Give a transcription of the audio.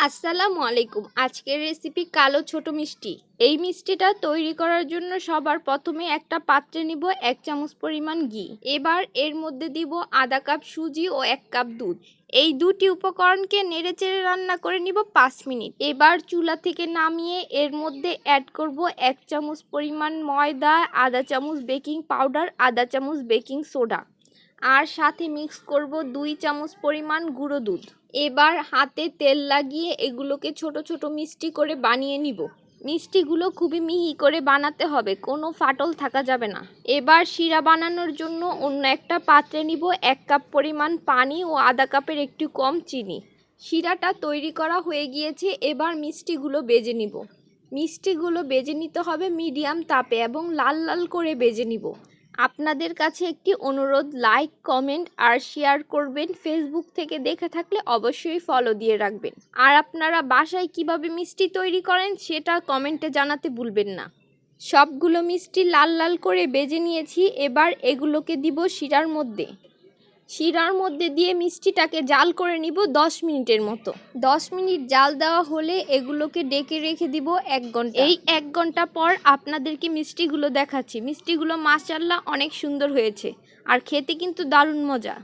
আসসালামু আলাইকুম। আজকের রেসিপি কালো ছোট মিষ্টি। এই মিষ্টিটা তৈরি করার জন্য সবার প্রথমে একটা পাত্রে নিব 1 চামচ পরিমাণ ঘি। এবার এর মধ্যে দিব আধা কাপ সুজি ও 1 কাপ দুধ। এই দুটি উপকরণকে নেড়েচেড়ে রান্না করে নিব 5 মিনিট। এবার চুলা থেকে নামিয়ে এর মধ্যে অ্যাড করব 1 চামচ পরিমাণ ময়দা, আধা চামচ বেকিং পাউডার, আধা চামচ বেকিং সোডা, আর সাথে মিক্স করব 2 চামচ পরিমাণ গুঁড়ো দুধ। এবার হাতে তেল লাগিয়ে এগুলোকে ছোট ছোট মিষ্টি করে বানিয়ে নিব। মিষ্টিগুলো খুবই মিহি করে বানাতে হবে, কোনো ফাটল থাকা যাবে না। এবার শিরা বানানোর জন্য অন্য একটা পাত্রে নিব 1 কাপ পরিমাণ পানি ও আধা কাপের একটু কম চিনি। শিরাটা তৈরি করা হয়ে গিয়েছে, এবার মিষ্টিগুলো বেজে নিব। মিষ্টিগুলো বেজে নিতে হবে মিডিয়াম তাপে এবং লাল লাল করে বেজে নিব। আপনাদের কাছে একটি অনুরোধ, লাইক, কমেন্ট আর শেয়ার করবেন। ফেসবুক থেকে দেখে থাকলে অবশ্যই ফলো দিয়ে রাখবেন। আর আপনারা বাসায় কিভাবে মিষ্টি তৈরি করেন সেটা কমেন্টে জানাতে ভুলবেন না। সবগুলো মিষ্টি লাল লাল করে বেজে নিয়েছি। এবার এগুলোকে দিব শিরার মধ্যে দিয়ে মিষ্টিটাকে জাল করে নিব 10 মিনিটের মতো। 10 মিনিট জাল দেওয়া হলে এগুলোকে ডেকে রেখে দিব 1 ঘন্টা। এই 1 ঘন্টা পর আপনাদেরকে মিষ্টিগুলো দেখাচ্ছি। মিষ্টিগুলো মাশাআল্লাহ অনেক সুন্দর হয়েছে আর খেতে কিন্তু দারুণ মজা।